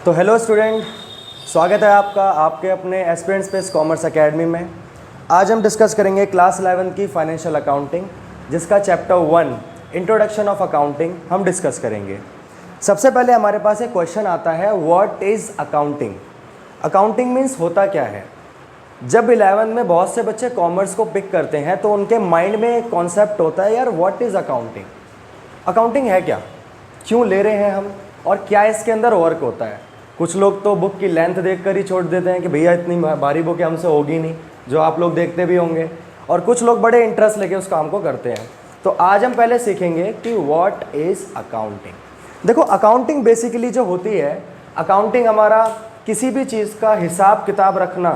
तो hello student, स्वागत है आपका आपके अपने एस्पिरेंट स्पेस कॉमर्स एकेडमी में। आज हम डिस्कस करेंगे क्लास 11 की फाइनेंशियल अकाउंटिंग, जिसका चैप्टर 1 इंट्रोडक्शन ऑफ अकाउंटिंग हम डिस्कस करेंगे। सबसे पहले हमारे पास एक क्वेश्चन आता है, what is accounting. Accounting means होता क्या है। जब 11 में बहुत से बच्चे कॉमर्स को पिक करते हैं तो उनके माइंड में एक कॉन्सेप्ट होता है, यार व्हाट इज़ अकाउंटिंग। अकाउंटिंग है क्या, क्यों ले रहे हैं हम, और क्या इसके अंदर वर्क होता है। कुछ लोग तो बुक की लेंथ देखकर ही छोड़ देते हैं कि भैया इतनी भारी बुक हमसे होगी नहीं, जो आप लोग देखते भी होंगे, और कुछ लोग बड़े इंटरेस्ट लेके उस काम को करते हैं। तो आज हम पहले सीखेंगे कि व्हाट इज़ अकाउंटिंग। देखो, अकाउंटिंग बेसिकली जो होती है, अकाउंटिंग हमारा किसी भी चीज़ का हिसाब किताब रखना,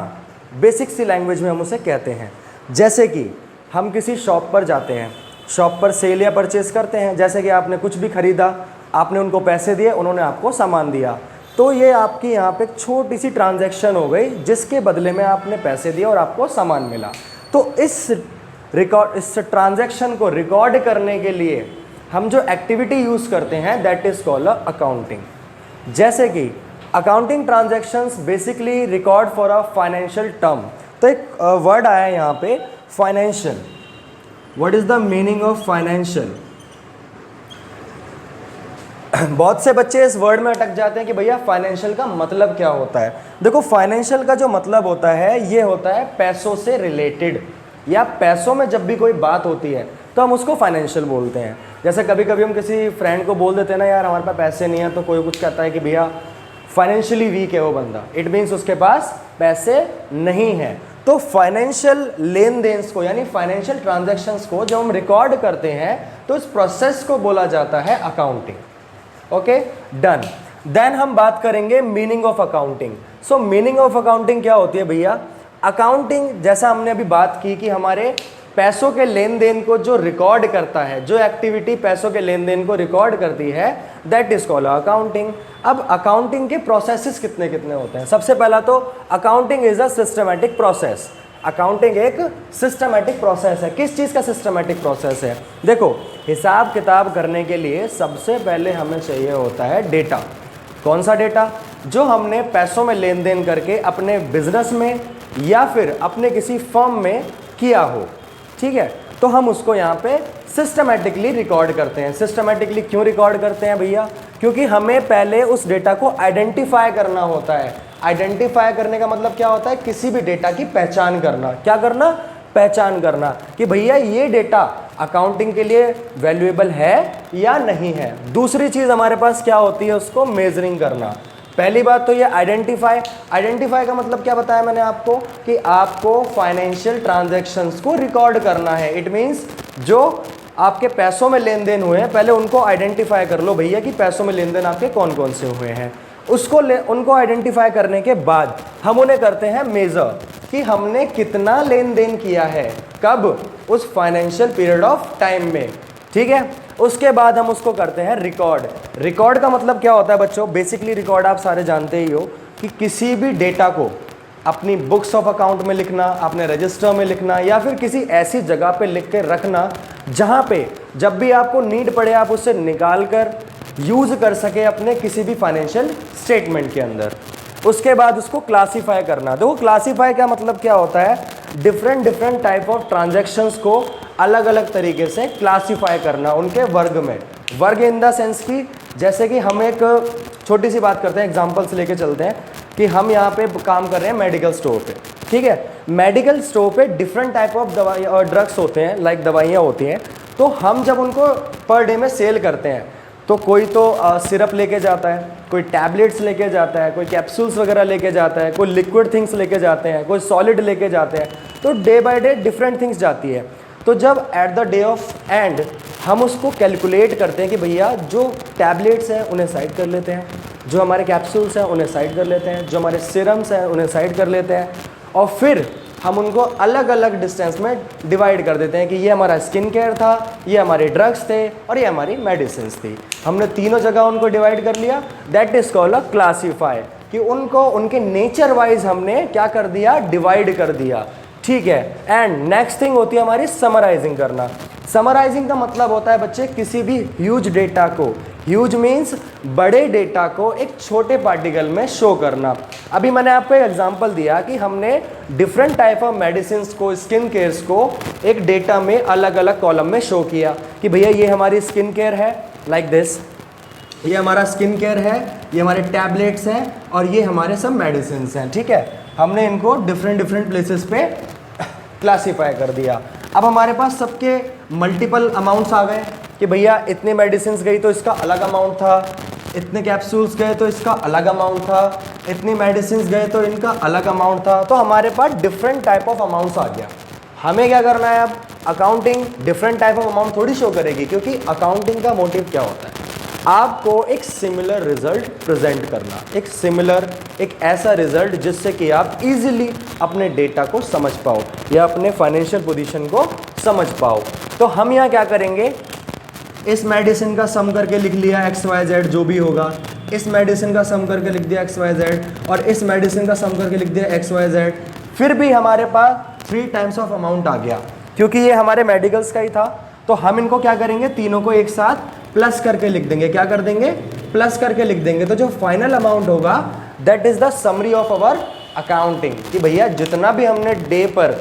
बेसिक सी लैंग्वेज में हम उसे कहते हैं। जैसे कि हम किसी शॉप पर जाते हैं, शॉप पर सेल या परचेज़ करते हैं। जैसे कि आपने कुछ भी ख़रीदा, आपने उनको पैसे दिए, उन्होंने आपको सामान दिया, तो ये आपकी यहाँ पे एक छोटी सी ट्रांजैक्शन हो गई, जिसके बदले में आपने पैसे दिए और आपको सामान मिला। तो इस ट्रांजैक्शन को रिकॉर्ड करने के लिए हम जो एक्टिविटी यूज़ करते हैं, दैट इज़ कॉल्ड अकाउंटिंग। जैसे कि accounting transactions basically record for a financial term. तो एक वर्ड आया है यहाँ पे, financial. What is the meaning of financial. बहुत से बच्चे इस वर्ड में अटक जाते हैं कि भैया फाइनेंशियल का मतलब क्या होता है। देखो, फाइनेंशियल का जो मतलब होता है, ये होता है पैसों से रिलेटेड, या पैसों में जब भी कोई बात होती है तो हम उसको फाइनेंशियल बोलते हैं। जैसे कभी कभी हम किसी फ्रेंड को बोल देते हैं ना, यार हमारे पास पैसे नहीं है, तो कोई कुछ कहता है कि भैया फाइनेंशियली वीक है वो बंदा, इट मीन्स उसके पास पैसे नहीं है। तो फाइनेंशियल लेन देन को, यानी फाइनेंशियल ट्रांजैक्शंस को जब हम रिकॉर्ड करते हैं तो इस प्रोसेस को बोला जाता है अकाउंटिंग। Okay, done. देन हम बात करेंगे meaning of accounting. So meaning of accounting क्या होती है भैया। अकाउंटिंग, जैसा हमने अभी बात की कि हमारे पैसों के लेन देन को जो रिकॉर्ड करता है, जो एक्टिविटी पैसों के लेन देन को रिकॉर्ड करती है, दैट इज कॉल्ड अकाउंटिंग। अब अकाउंटिंग के प्रोसेसेस कितने कितने होते हैं। सबसे पहला तो accounting is a systematic process. Accounting एक सिस्टमैटिक प्रोसेस है। किस चीज़ का सिस्टमैटिक प्रोसेस है। देखो, हिसाब किताब करने के लिए सबसे पहले हमें चाहिए होता है डेटा। कौन सा डेटा, जो हमने पैसों में लेन देन करके अपने बिजनेस में या फिर अपने किसी फर्म में किया हो, ठीक है, तो हम उसको यहाँ पे सिस्टमैटिकली रिकॉर्ड करते हैं। सिस्टमैटिकली क्यों रिकॉर्ड करते हैं भैया, क्योंकि हमें पहले उस डेटा को आइडेंटिफाई करना होता है। आइडेंटिफाई करने का मतलब क्या होता है, किसी भी डेटा की पहचान करना। क्या करना, पहचान करना कि भैया ये डेटा अकाउंटिंग के लिए वैल्यूएबल है या नहीं है। दूसरी चीज़ हमारे पास क्या होती है, उसको मेजरिंग करना। पहली बात तो ये आइडेंटिफाई का मतलब क्या बताया मैंने आपको, कि आपको फाइनेंशियल ट्रांजैक्शंस को रिकॉर्ड करना है। इट मीन्स जो आपके पैसों में लेन देन हुए हैं, पहले उनको आइडेंटिफाई कर लो भैया कि पैसों में लेन देन आपके कौन कौन से हुए हैं। उनको आइडेंटिफाई करने के बाद हम उन्हें करते हैं मेजर, कि हमने कितना लेन देन किया है, कब, उस फाइनेंशियल पीरियड ऑफ टाइम में, ठीक है। उसके बाद हम उसको करते हैं रिकॉर्ड। रिकॉर्ड का मतलब क्या होता है बच्चों, बेसिकली रिकॉर्ड आप सारे जानते ही हो कि किसी भी डेटा को अपनी बुक्स ऑफ अकाउंट में लिखना, अपने रजिस्टर में लिखना, या फिर किसी ऐसी जगह पे लिख के रखना जहाँ पे जब भी आपको नीड पड़े आप उसे निकाल कर यूज़ कर सके अपने किसी भी फाइनेंशियल स्टेटमेंट के अंदर। उसके बाद उसको क्लासीफाई करना। देखो, क्लासीफाई का मतलब क्या होता है, डिफरेंट टाइप ऑफ ट्रांजैक्शंस को अलग अलग तरीके से क्लासीफाई करना, उनके वर्ग में। वर्ग इन द सेंस की, जैसे कि हम एक छोटी सी बात करते हैं, एग्जांपल्स लेके चलते हैं कि हम यहाँ पे काम कर रहे हैं मेडिकल स्टोर पे, ठीक है। मेडिकल स्टोर पे डिफरेंट टाइप ऑफ दवाई और ड्रग्स होते हैं, लाइक दवाइयाँ होती हैं। तो हम जब उनको पर डे में सेल करते हैं, तो कोई तो सिरप लेके जाता है, कोई टैबलेट्स लेके जाता है, कोई कैप्सूल्स वगैरह लेके जाता है, कोई लिक्विड थिंग्स लेके जाते हैं, कोई सॉलिड लेके जाते हैं। तो day by day different things जाती है। तो जब at the day of and हम उसको कैलकुलेट करते हैं कि भैया जो टैबलेट्स हैं उन्हें साइड कर लेते हैं, जो हमारे कैप्सूल्स हैं उन्हें साइड कर लेते हैं, जो हमारे सिरम्स हैं उन्हें साइड कर लेते हैं, और फिर हम उनको अलग अलग डिस्टेंस में डिवाइड कर देते हैं कि ये हमारा स्किन केयर था, ये हमारे ड्रग्स थे, और ये हमारी मेडिसिन थी। हमने तीनों जगह उनको डिवाइड कर लिया, that is called a classify, कि उनको उनके नेचर वाइज हमने क्या कर दिया, डिवाइड कर दिया, ठीक है। एंड नेक्स्ट थिंग होती है हमारी समराइजिंग करना। समराइजिंग का मतलब होता है बच्चे, किसी भी ह्यूज डेटा को ह्यूज मीन्स बड़े डेटा को एक छोटे पार्टिकल में शो करना। अभी मैंने आपको एक एग्जांपल दिया कि हमने डिफरेंट टाइप ऑफ मेडिसिन को, स्किन केयर्स को एक डेटा में अलग अलग कॉलम में शो किया कि भैया ये हमारी स्किन केयर है, लाइक दिस, ये हमारा स्किन केयर है, ये हमारे टैबलेट्स हैं और ये हमारे सब मेडिसिन हैं। ठीक है, हमने इनको डिफरेंट डिफरेंट प्लेसेस पे क्लासीफाई कर दिया। अब हमारे पास सबके मल्टीपल अमाउंट्स आ गए कि भैया इतनी मेडिसिन गई तो इसका अलग अमाउंट था, इतने कैप्सूल्स गए तो इसका अलग अमाउंट था, इतनी मेडिसिन गए तो इनका अलग अमाउंट था। तो हमारे पास डिफरेंट टाइप ऑफ अमाउंट्स आ गया। हमें क्या करना है अब, accounting different type of amount थोड़ी शो करेगी, क्योंकि अकाउंटिंग का मोटिव क्या होता है, आपको एक सिमिलर रिजल्ट प्रेजेंट करना, एक सिमिलर, एक ऐसा रिजल्ट जिससे कि आप इजीली अपने डेटा को समझ पाओ या अपने फाइनेंशियल पोजीशन को समझ पाओ। तो हम यहाँ क्या करेंगे, इस मेडिसिन का सम करके लिख लिया XYZ जो भी होगा, इस मेडिसिन का सम करके लिख दिया XYZ और इस मेडिसिन का सम करके लिख दिया XYZ। फिर भी हमारे पास 3 टाइम्स ऑफ अमाउंट आ गया, क्योंकि ये हमारे मेडिकल्स का ही था। तो हम इनको क्या करेंगे, तीनों को एक साथ प्लस करके लिख देंगे। क्या कर देंगे, प्लस करके लिख देंगे। तो जो फाइनल अमाउंट होगा that is the summary of our accounting, कि भैया जितना भी हमने डे पर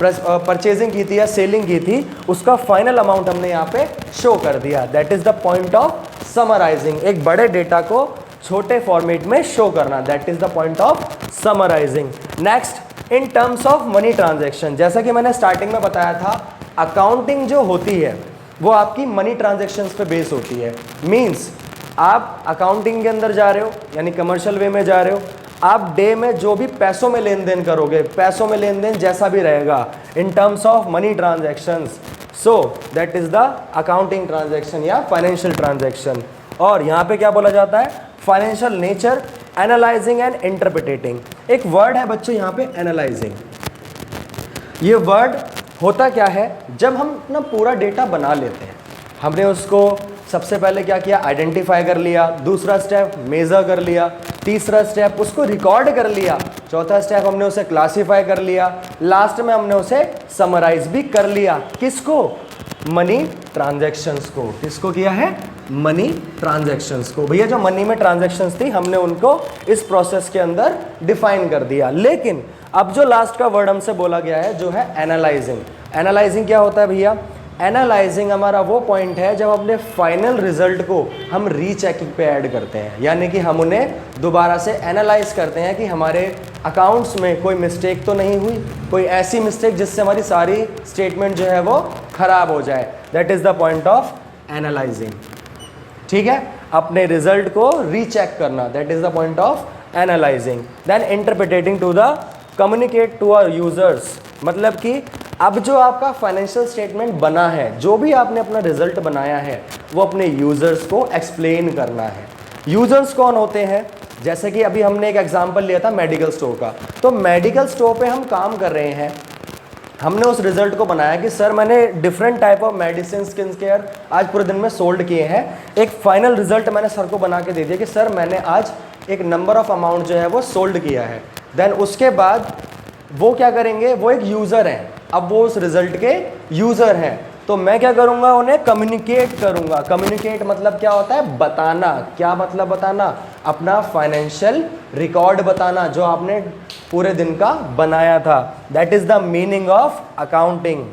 परचेजिंग की थी या सेलिंग की थी उसका फाइनल अमाउंट हमने यहाँ पे शो कर दिया। That is the point of summarising, एक बड़े डेटा को छोटे फॉर्मेट में शो करना, that is the point of summarising. Next, in terms of money transaction, जैसा कि मैंने स्टार्टिंग में बताया था, अकाउंटिंग जो होती है वो आपकी मनी ट्रांजेक्शन्स पे बेस होती है। मींस आप अकाउंटिंग के अंदर जा रहे हो, यानी कमर्शियल वे में जा रहे हो, आप डे में जो भी पैसों में लेन देन करोगे, पैसों में लेन देन जैसा भी रहेगा इन terms of money transactions, so that is the accounting transaction या फाइनेंशियल ट्रांजैक्शन। और यहाँ पे क्या बोला जाता है, financial nature, analysing and interpreting. एक वर्ड है बच्चों यहाँ पे एनालाइजिंग। ये वर्ड होता क्या है, जब हम अपना पूरा डेटा बना लेते हैं, हमने उसको सबसे पहले क्या किया, आइडेंटिफाई कर लिया, दूसरा स्टेप मेज़र कर लिया, तीसरा स्टेप उसको रिकॉर्ड कर लिया, चौथा स्टेप हमने उसे क्लासीफाई कर लिया, लास्ट में हमने उसे समराइज भी कर लिया। किसको, मनी ट्रांजैक्शंस को। किसको किया है, मनी ट्रांजैक्शंस को। भैया जो मनी में ट्रांजैक्शंस थी हमने उनको इस प्रोसेस के अंदर डिफाइन कर दिया। लेकिन अब जो लास्ट का वर्ड हमसे बोला गया है जो है एनालाइजिंग। एनालाइजिंग क्या होता है भैया, एनालाइजिंग हमारा वो पॉइंट है जब अपने फाइनल रिजल्ट को हम रीचेकिंग पे ऐड करते हैं, यानी कि हम उन्हें दोबारा से एनालाइज करते हैं कि हमारे अकाउंट्स में कोई मिस्टेक तो नहीं हुई, कोई ऐसी मिस्टेक जिससे हमारी सारी स्टेटमेंट जो है वो खराब हो जाए। That is the point of analysing. ठीक है, अपने रिजल्ट को रीचेक करना, that is the point of analysing. Then interpreting to the communicate to our users, मतलब कि अब जो आपका फाइनेंशियल स्टेटमेंट बना है, जो भी आपने अपना रिजल्ट बनाया है, वो अपने यूजर्स को एक्सप्लेन करना है। यूजर्स कौन होते हैं, जैसे कि अभी हमने एक एग्जांपल लिया था मेडिकल स्टोर का। तो मेडिकल स्टोर पे हम काम कर रहे हैं, हमने उस रिजल्ट को बनाया कि सर मैंने different type of medicine, skin care आज पूरे दिन में सोल्ड किए हैं। एक फाइनल रिजल्ट मैंने सर को बना के दे दिया कि सर मैंने आज एक नंबर ऑफ अमाउंट जो है वो सोल्ड किया है। देन उसके बाद वो क्या करेंगे, वो एक यूज़र हैं, अब वो उस रिजल्ट के यूज़र हैं, तो मैं क्या करूँगा, उन्हें कम्युनिकेट करूँगा। कम्युनिकेट मतलब क्या होता है, बताना। क्या मतलब बताना, अपना फाइनेंशियल रिकॉर्ड बताना जो आपने पूरे दिन का बनाया था। That is the meaning of accounting.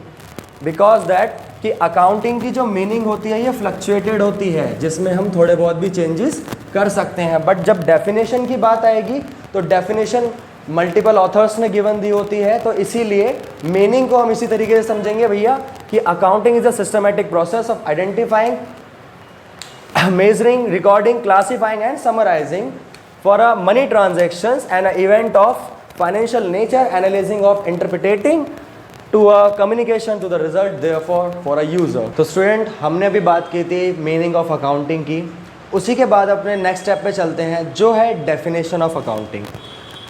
Because that कि अकाउंटिंग की जो मीनिंग होती है ये फ्लक्चुएटेड होती है, जिसमें हम थोड़े बहुत भी चेंजेस कर सकते हैं। बट जब डेफिनेशन की बात आएगी तो डेफिनेशन मल्टीपल ऑथर्स ने गिवन दी होती है, तो इसीलिए मीनिंग को हम इसी तरीके से समझेंगे भैया कि accounting is a systematic process of identifying, measuring, recording, classifying and summarising for a money transactions and a event of financial nature, analysing of, interpreting to a communication to the result therefore for a user. तो student, हमने भी बात की थी meaning of accounting की। उसी के बाद अपने नेक्स्ट स्टेप पे चलते हैं जो है डेफिनेशन ऑफ अकाउंटिंग।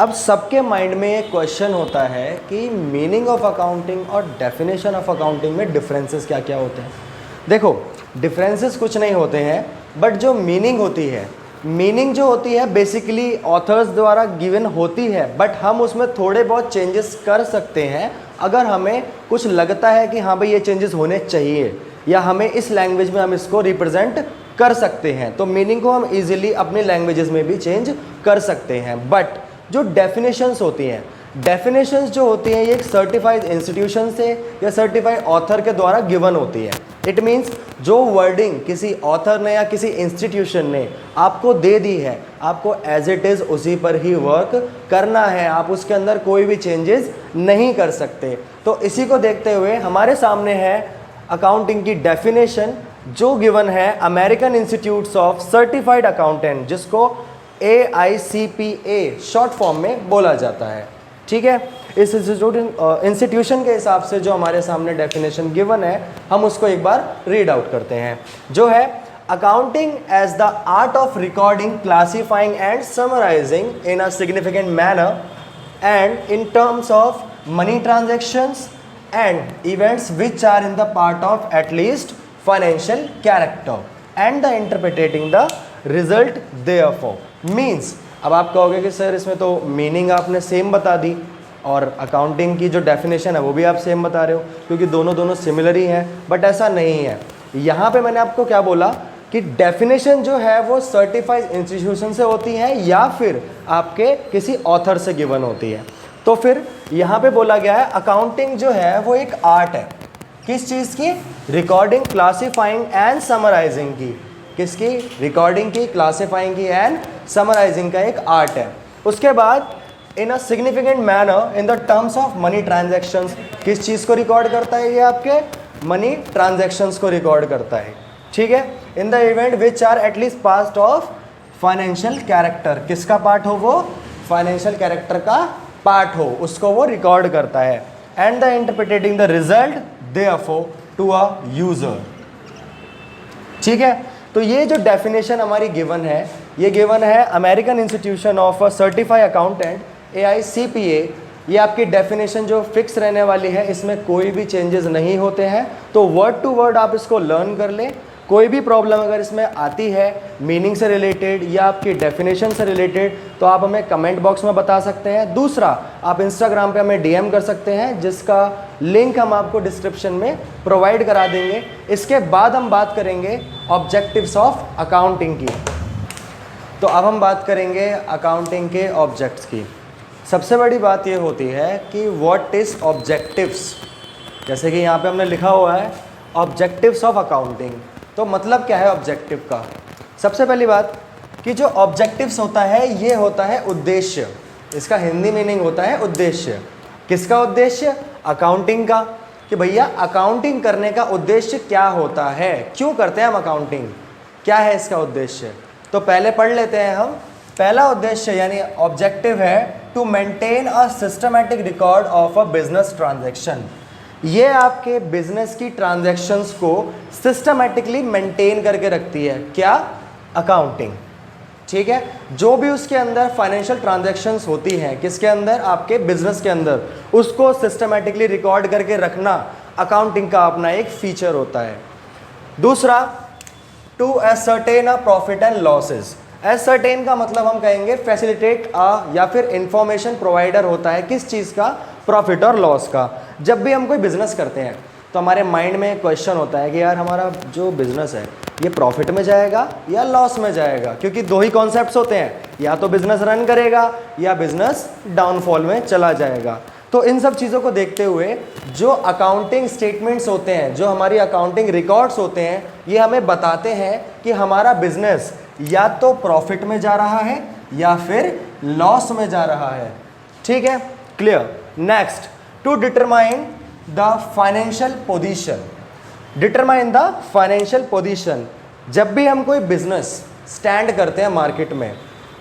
अब सबके माइंड में एक क्वेश्चन होता है कि मीनिंग ऑफ अकाउंटिंग और डेफिनेशन ऑफ अकाउंटिंग में डिफरेंसेस क्या क्या होते हैं। देखो, डिफरेंसेस कुछ नहीं होते हैं, बट जो मीनिंग होती है, मीनिंग जो होती है बेसिकली ऑथर्स द्वारा गिवन होती है, बट हम उसमें थोड़े बहुत चेंजेस कर सकते हैं अगर हमें कुछ लगता है कि हाँ भाई ये चेंजेस होने चाहिए, या हमें इस लैंग्वेज में हम इसको रिप्रेजेंट कर सकते हैं। तो मीनिंग को हम इजीली अपने लैंग्वेजेस में भी चेंज कर सकते हैं। बट जो डेफिनेशंस होती हैं, डेफिनेशंस जो होती हैं ये एक सर्टिफाइड इंस्टीट्यूशन से या सर्टिफाइड ऑथर के द्वारा गिवन होती है। इट मीन्स जो वर्डिंग किसी ऑथर ने या किसी इंस्टीट्यूशन ने आपको दे दी है, आपको एज इट इज़ उसी पर ही वर्क करना है, आप उसके अंदर कोई भी चेंजेस नहीं कर सकते। तो इसी को देखते हुए हमारे सामने है अकाउंटिंग की डेफिनेशन जो गिवन है American institutes of certified accountant, जिसको AICPA शॉर्ट फॉर्म में बोला जाता है। ठीक है, इस इंस्टीट्यूशन के हिसाब से जो हमारे सामने डेफिनेशन गिवन है हम उसको एक बार रीड आउट करते हैं, जो है accounting as the art of recording, classifying and summarising in a significant manner and in terms of money transactions and events which are in the part of at least financial character and the interpreting the result therefore means। अब आप कहोगे कि sir इसमें तो meaning आपने same बता दी और accounting की जो डेफिनेशन है वो भी आप सेम बता रहे हो, क्योंकि दोनों सिमिलर ही हैं। बट ऐसा नहीं है। यहाँ पे मैंने आपको क्या बोला कि डेफिनेशन जो है वो सर्टिफाइड इंस्टीट्यूशन से होती है या फिर आपके किसी ऑथर से गिवन होती है। तो फिर यहाँ पे बोला गया है अकाउंटिंग जो है वो एक आर्ट है। किस चीज़ की? रिकॉर्डिंग, क्लासीफाइंग एंड समराइजिंग की। किसकी? रिकॉर्डिंग की, क्लासीफाइंग की एंड समराइजिंग का एक आर्ट है। उसके बाद in a significant manner in the terms of money transactions. किस चीज़ को रिकॉर्ड करता है? ये आपके मनी ट्रांजैक्शंस को रिकॉर्ड करता है। ठीक है, in the event which are at least part of financial character. किसका पार्ट हो? वो फाइनेंशियल कैरेक्टर का पार्ट हो, उसको वो रिकॉर्ड करता है। And the interpreting the result therefore to a user. ठीक है, तो ये जो डेफिनेशन हमारी गिवन है, ये गिवन है American institution of a certified accountant AICPA। ये आपकी डेफिनेशन जो फिक्स रहने वाली है, इसमें कोई भी चेंजेस नहीं होते हैं। तो वर्ड टू वर्ड आप इसको लर्न कर लें। कोई भी प्रॉब्लम अगर इसमें आती है मीनिंग से रिलेटेड या आपकी डेफिनेशन से रिलेटेड, तो आप हमें कमेंट बॉक्स में बता सकते हैं। दूसरा, आप इंस्टाग्राम पे हमें DM कर सकते हैं, जिसका लिंक हम आपको डिस्क्रिप्शन में प्रोवाइड करा देंगे। इसके बाद हम बात करेंगे ऑब्जेक्टिव्स ऑफ अकाउंटिंग की। तो अब हम बात करेंगे अकाउंटिंग के ऑब्जेक्ट्स की। सबसे बड़ी बात ये होती है कि व्हाट इज़ ऑब्जेक्टिव्स। जैसे कि यहाँ पे हमने लिखा हुआ है ऑब्जेक्टिव्स ऑफ अकाउंटिंग। तो मतलब क्या है ऑब्जेक्टिव का? सबसे पहली बात कि जो ऑब्जेक्टिव्स होता है ये होता है उद्देश्य। इसका हिंदी मीनिंग होता है उद्देश्य। किसका उद्देश्य? अकाउंटिंग का। कि भैया अकाउंटिंग करने का उद्देश्य क्या होता है, क्यों करते हैं हम अकाउंटिंग, क्या है इसका उद्देश्य। तो पहले पढ़ लेते हैं हम। पहला उद्देश्य यानी ऑब्जेक्टिव है to maintain a systematic record of a business transaction. ये आपके बिजनेस की ट्रांजैक्शंस को सिस्टमैटिकली मेंटेन करके रखती है। क्या? अकाउंटिंग। ठीक है, जो भी उसके अंदर फाइनेंशियल ट्रांजैक्शंस होती हैं, किसके अंदर? आपके बिजनेस के अंदर, उसको सिस्टमैटिकली रिकॉर्ड करके रखना अकाउंटिंग का अपना एक फीचर होता है। दूसरा, to ascertain a profit and losses. Ascertain का मतलब हम कहेंगे फैसिलिटेट या फिर इंफॉर्मेशन प्रोवाइडर होता है। किस चीज़ का? प्रॉफिट और लॉस का। जब भी हम कोई बिजनेस करते हैं तो हमारे माइंड में क्वेश्चन होता है कि यार हमारा जो बिजनेस है ये प्रॉफिट में जाएगा या लॉस में जाएगा, क्योंकि दो ही कॉन्सेप्ट्स होते हैं, या तो बिजनेस रन करेगा या बिजनेस डाउनफॉल में चला जाएगा। तो इन सब चीज़ों को देखते हुए जो अकाउंटिंग स्टेटमेंट्स होते हैं, जो हमारी अकाउंटिंग रिकॉर्ड्स होते हैं, ये हमें बताते हैं कि हमारा बिजनेस या तो प्रॉफिट में जा रहा है या फिर लॉस में जा रहा है। ठीक है, clear. Next, to determine the financial position. Determine the financial position. जब भी हम कोई बिजनेस स्टैंड करते हैं मार्केट में,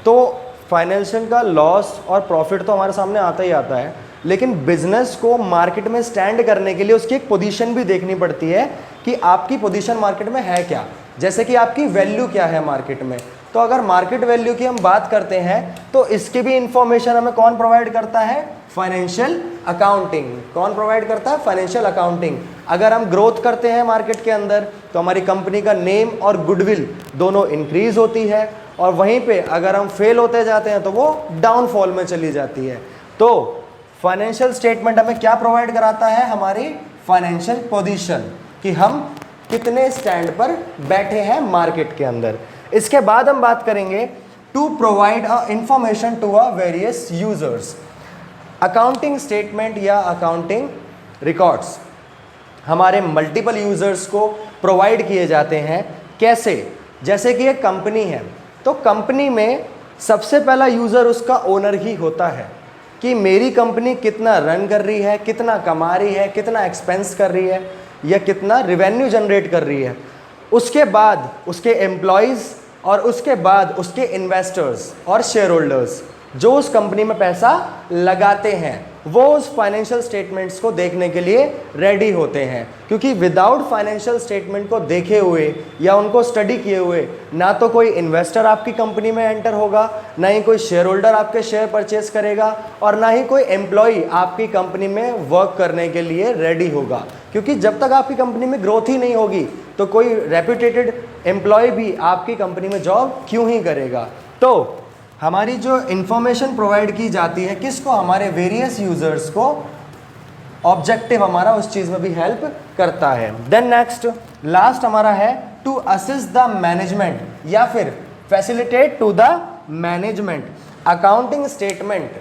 तो फाइनेंशियल का लॉस और प्रॉफिट तो हमारे सामने आता ही आता है, लेकिन बिजनेस को मार्केट में स्टैंड करने के लिए उसकी एक पोजीशन भी देखनी पड़ती है कि आपकी पोजीशन मार्केट में है क्या। जैसे कि आपकी वैल्यू क्या है मार्केट में। तो अगर मार्केट वैल्यू की हम बात करते हैं तो इसकी भी इंफॉर्मेशन हमें कौन प्रोवाइड करता है? Financial accounting. कौन प्रोवाइड करता है? Financial accounting. अगर हम ग्रोथ करते हैं मार्केट के अंदर तो हमारी कंपनी का नेम और गुडविल दोनों इंक्रीज होती है, और वहीं पे अगर हम फेल होते जाते हैं तो वो डाउनफॉल में चली जाती है। तो फाइनेंशियल स्टेटमेंट हमें क्या प्रोवाइड कराता है? हमारी फाइनेंशियल पोजीशन, कि हम कितने स्टैंड पर बैठे हैं मार्केट के अंदर। इसके बाद हम बात करेंगे to provide a information to a various users. Accounting statement या अकाउंटिंग रिकॉर्ड्स हमारे मल्टीपल यूजर्स को प्रोवाइड किए जाते हैं। कैसे? जैसे कि एक कंपनी है, तो कंपनी में सबसे पहला यूज़र उसका ओनर ही होता है कि मेरी कंपनी कितना रन कर रही है, कितना कमा रही है, कितना एक्सपेंस कर रही है या कितना रिवेन्यू जनरेट कर रही है। उसके बाद उसके एम्प्लॉयज़ और उसके बाद उसके इन्वेस्टर्स और शेयर होल्डर्स जो उस कंपनी में पैसा लगाते हैं, वो उस फाइनेंशियल स्टेटमेंट्स को देखने के लिए रेडी होते हैं। क्योंकि विदाउट फाइनेंशियल स्टेटमेंट को देखे हुए या उनको स्टडी किए हुए ना तो कोई इन्वेस्टर आपकी कंपनी में एंटर होगा, ना ही कोई शेयर होल्डर आपके शेयर परचेस करेगा, और ना ही कोई एम्प्लॉय आपकी कंपनी में वर्क करने के लिए रेडी होगा। क्योंकि जब तक आपकी कंपनी में ग्रोथ ही नहीं होगी तो कोई रेप्यूटेटेड एम्प्लॉय भी आपकी कंपनी में जॉब क्यों ही करेगा। तो हमारी जो इंफॉर्मेशन प्रोवाइड की जाती है किसको? हमारे वेरियस यूजर्स को। ऑब्जेक्टिव हमारा उस चीज़ में भी हेल्प करता है। देन नेक्स्ट लास्ट हमारा है टू असिस्ट द मैनेजमेंट या फिर facilitate to the management. Accounting statement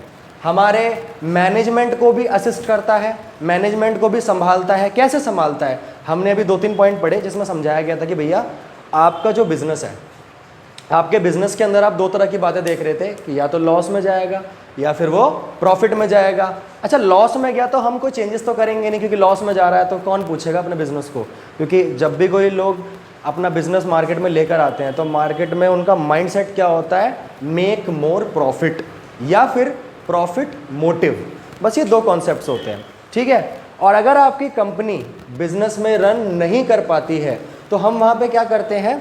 हमारे मैनेजमेंट को भी असिस्ट करता है, मैनेजमेंट को भी संभालता है। कैसे संभालता है? हमने अभी 2-3 पॉइंट पढ़े जिसमें समझाया गया था कि भैया आपका जो बिजनेस है, आपके बिजनेस के अंदर आप 2 तरह की बातें देख रहे थे कि या तो लॉस में जाएगा या फिर वो प्रॉफिट में जाएगा। अच्छा, लॉस में गया तो हम कोई चेंजेस तो करेंगे नहीं, क्योंकि लॉस में जा रहा है तो कौन पूछेगा अपने बिजनेस को। क्योंकि जब भी कोई लोग अपना बिजनेस मार्केट में लेकर आते हैं तो मार्केट में उनका माइंडसेट क्या होता है? मेक मोर प्रॉफिट या फिर प्रॉफिट मोटिव। बस ये 2 कॉन्सेप्ट्स होते हैं, ठीक है। और अगर आपकी कंपनी बिजनेस में रन नहीं कर पाती है तो हम वहाँ पे क्या करते हैं?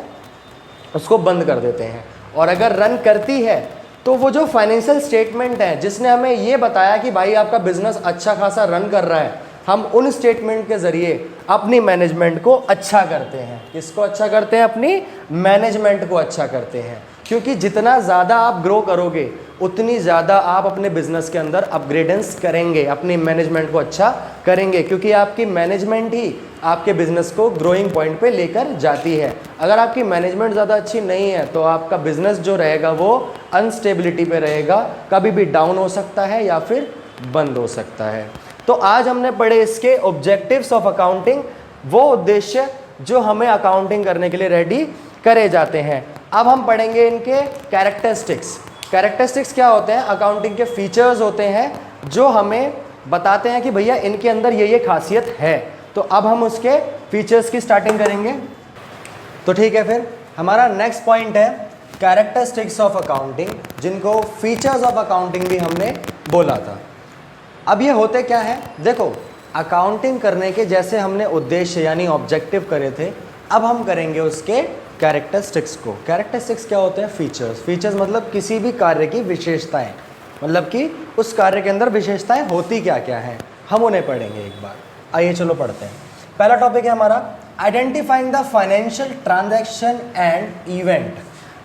उसको बंद कर देते हैं। और अगर रन करती है तो वो जो फाइनेंशियल स्टेटमेंट है जिसने हमें ये बताया कि भाई आपका बिजनेस अच्छा खासा रन कर रहा है, हम उन स्टेटमेंट के ज़रिए अपनी मैनेजमेंट को अच्छा करते हैं। किसको अच्छा करते हैं? अपनी मैनेजमेंट को अच्छा करते हैं। क्योंकि जितना ज़्यादा आप ग्रो करोगे उतनी ज़्यादा आप अपने बिजनेस के अंदर अपग्रेडेंस करेंगे, अपनी मैनेजमेंट को अच्छा करेंगे, क्योंकि आपकी मैनेजमेंट ही आपके बिजनेस को ग्रोइंग पॉइंट पे लेकर जाती है। अगर आपकी मैनेजमेंट ज़्यादा अच्छी नहीं है तो आपका बिजनेस जो रहेगा वो अनस्टेबिलिटी पे रहेगा, कभी भी डाउन हो सकता है या फिर बंद हो सकता है। तो आज हमने पढ़े इसके ऑब्जेक्टिव्स ऑफ अकाउंटिंग, वो उद्देश्य जो हमें अकाउंटिंग करने के लिए रेडी करे जाते हैं। अब हम पढ़ेंगे इनके कैरेक्टरिस्टिक्स। कैरेक्टरिस्टिक्स क्या होते हैं? अकाउंटिंग के फीचर्स होते हैं जो हमें बताते हैं कि भैया इनके अंदर ये खासियत है। तो अब हम उसके फीचर्स की स्टार्टिंग करेंगे। तो ठीक है, फिर हमारा नेक्स्ट पॉइंट है कैरेक्टरिस्टिक्स ऑफ अकाउंटिंग, जिनको फीचर्स ऑफ अकाउंटिंग भी हमने बोला था। अब ये होते क्या है? देखो, अकाउंटिंग करने के जैसे हमने उद्देश्य यानी ऑब्जेक्टिव करे थे, अब हम करेंगे उसके कैरेक्टरिस्टिक्स को। कैरेक्टरिस्टिक्स क्या होते हैं? फीचर्स। फीचर्स मतलब किसी भी कार्य की विशेषताएं, मतलब कि उस कार्य के अंदर विशेषताएं होती क्या क्या हैं, हम उन्हें पढ़ेंगे एक बार। आइए चलो पढ़ते हैं। पहला टॉपिक है हमारा identifying the financial transaction and event.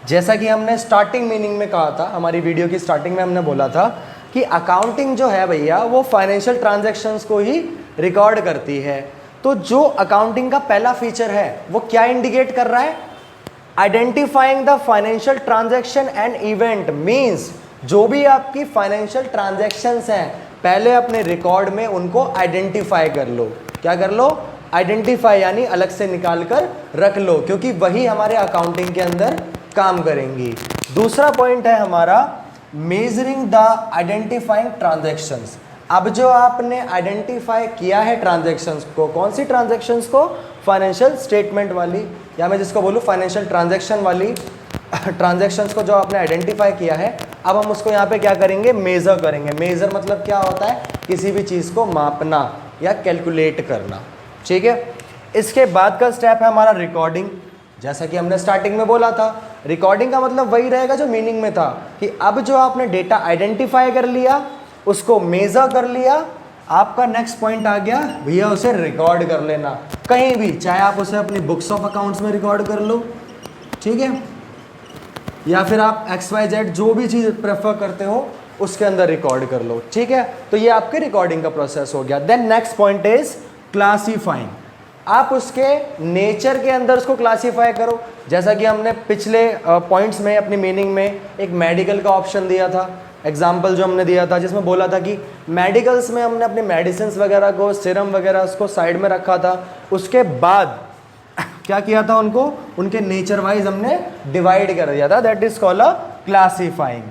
जैसा कि हमने स्टार्टिंग मीनिंग में कहा था, हमारी वीडियो की स्टार्टिंग में हमने बोला था कि अकाउंटिंग जो है भैया वो फाइनेंशियल ट्रांजैक्शंस को ही रिकॉर्ड करती है। तो जो अकाउंटिंग का पहला फीचर है वो क्या इंडिकेट कर रहा है? Identifying the financial transaction and event means जो भी आपकी फाइनेंशियल ट्रांजैक्शंस हैं पहले अपने रिकॉर्ड में उनको आइडेंटिफाई कर लो। क्या कर लो? आइडेंटिफाई, यानी अलग से निकाल कर रख लो, क्योंकि वही हमारे अकाउंटिंग के अंदर काम करेंगी। दूसरा पॉइंट है हमारा मेजरिंग द आइडेंटिफाइंग ट्रांजैक्शंस। अब जो आपने आइडेंटिफाई किया है ट्रांजैक्शंस को, कौन सी ट्रांजैक्शंस को? फाइनेंशियल स्टेटमेंट वाली, या मैं जिसको बोलूँ फाइनेंशियल ट्रांजैक्शन वाली ट्रांजैक्शंस को जो आपने आइडेंटिफाई किया है, अब हम उसको यहाँ पे क्या करेंगे? मेज़र करेंगे। मेज़र मतलब क्या होता है? किसी भी चीज़ को मापना या कैलकुलेट करना, ठीक है। इसके बाद का स्टेप है हमारा रिकॉर्डिंग। जैसा कि हमने स्टार्टिंग में बोला था, रिकॉर्डिंग का मतलब वही रहेगा जो मीनिंग में था कि अब जो आपने डेटा आइडेंटिफाई कर लिया, उसको मेज़र कर लिया, आपका नेक्स्ट पॉइंट आ गया भैया उसे रिकॉर्ड कर लेना कहीं भी, चाहे आप उसे अपनी बुक्स ऑफ अकाउंट्स में रिकॉर्ड कर लो, ठीक है, या फिर आप XYZ जो भी चीज़ प्रेफर करते हो उसके अंदर रिकॉर्ड कर लो, ठीक है। तो ये आपके रिकॉर्डिंग का प्रोसेस हो गया। Then next point is classifying. आप उसके नेचर के अंदर उसको क्लासीफाई करो। जैसा कि हमने पिछले पॉइंट्स में अपनी मीनिंग में एक मेडिकल का ऑप्शन दिया था, एग्जाम्पल जो हमने दिया था, जिसमें बोला था कि मेडिकल्स में हमने अपने मेडिसिन वगैरह को, सिरम वगैरह उसको साइड में रखा था, उसके बाद क्या किया था, उनको उनके नेचर वाइज हमने डिवाइड कर दिया था, that is called a classifying.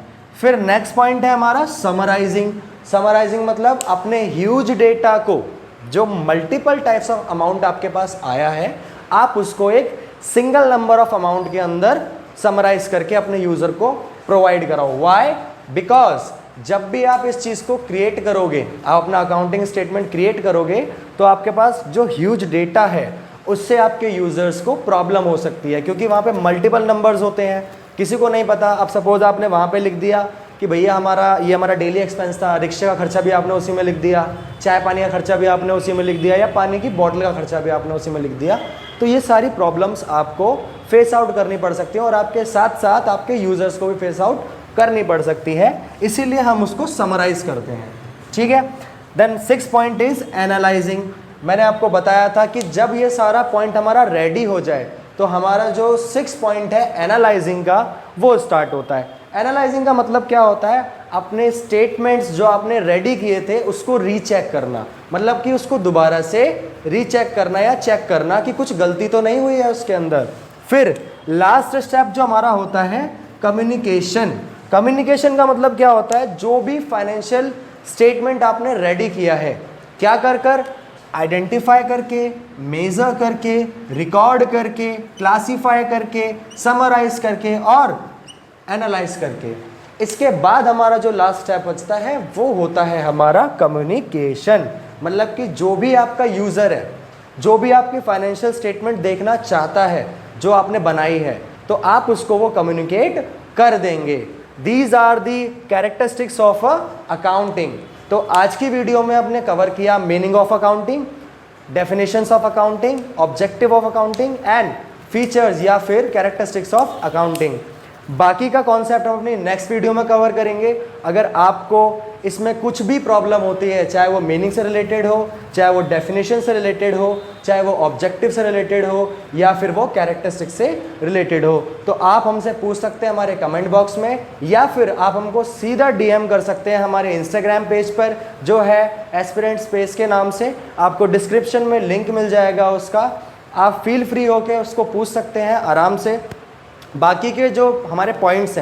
फिर नेक्स्ट पॉइंट है हमारा समराइजिंग। समराइजिंग मतलब अपने ह्यूज डेटा को, जो मल्टीपल टाइप्स ऑफ अमाउंट आपके पास आया है, आप उसको एक सिंगल नंबर ऑफ अमाउंट के अंदर समराइज करके अपने यूजर को प्रोवाइड कराओ। व्हाई? बिकॉज जब भी आप इस चीज़ को क्रिएट करोगे, आप अपना अकाउंटिंग स्टेटमेंट क्रिएट करोगे, तो आपके पास जो ह्यूज डेटा है उससे आपके यूजर्स को प्रॉब्लम हो सकती है, क्योंकि वहाँ पे मल्टीपल नंबर्स होते हैं, किसी को नहीं पता। अब सपोज आपने वहाँ पे लिख दिया कि भैया हमारा डेली एक्सपेंस था, रिक्शे का खर्चा भी आपने उसी में लिख दिया, चाय पानी का खर्चा भी आपने उसी में लिख दिया, या पानी की बॉटल का खर्चा भी आपने उसी में लिख दिया, तो ये सारी प्रॉब्लम्स आपको फेस आउट करनी पड़ सकती हैं और आपके साथ साथ आपके यूजर्स को भी फेस आउट करनी पड़ सकती है, इसीलिए हम उसको समराइज करते हैं। ठीक है। Then 6 point is analysing. मैंने आपको बताया था कि जब ये सारा पॉइंट हमारा रेडी हो जाए तो हमारा जो 6 पॉइंट है एनालाइजिंग का, वो स्टार्ट होता है। एनालाइजिंग का मतलब क्या होता है? अपने स्टेटमेंट्स जो आपने रेडी किए थे उसको रीचेक करना, मतलब कि उसको दोबारा से रीचेक करना या चेक करना कि कुछ गलती तो नहीं हुई है उसके अंदर। फिर लास्ट स्टेप जो हमारा होता है कम्युनिकेशन। कम्युनिकेशन का मतलब क्या होता है? जो भी फाइनेंशियल स्टेटमेंट आपने रेडी किया है, क्या कर आइडेंटिफाई करके, मेजर करके, रिकॉर्ड करके, क्लासीफाई करके, समराइज करके और एनालाइज करके, इसके बाद हमारा जो लास्ट स्टेप बचता है वो होता है हमारा कम्युनिकेशन। मतलब कि जो भी आपका यूज़र है, जो भी आपकी फाइनेंशियल स्टेटमेंट देखना चाहता है जो आपने बनाई है, तो आप उसको वो कम्युनिकेट कर देंगे। These are the characteristics of accounting. तो आज की वीडियो में हमने कवर किया meaning of accounting, definitions of accounting, objective of accounting and features या फिर कैरेक्टरिस्टिक्स ऑफ अकाउंटिंग। बाकी का कॉन्सेप्ट हम अपनी नेक्स्ट वीडियो में कवर करेंगे। अगर आपको इसमें कुछ भी प्रॉब्लम होती है, चाहे वो मीनिंग से रिलेटेड हो, चाहे वो डेफिनेशन से रिलेटेड हो, चाहे वो ऑब्जेक्टिव से रिलेटेड हो, या फिर वो कैरेक्टरिस्टिक्स से रिलेटेड हो, तो आप हमसे पूछ सकते हैं हमारे कमेंट बॉक्स में, या फिर आप हमको सीधा डीएम कर सकते हैं हमारे इंस्टाग्राम पेज पर, जो है एस्पिरेंट स्पेस के नाम से। आपको डिस्क्रिप्शन में लिंक मिल जाएगा उसका, आप फील फ्री होके उसको पूछ सकते हैं आराम से। बाकी के जो हमारे पॉइंट्स हैं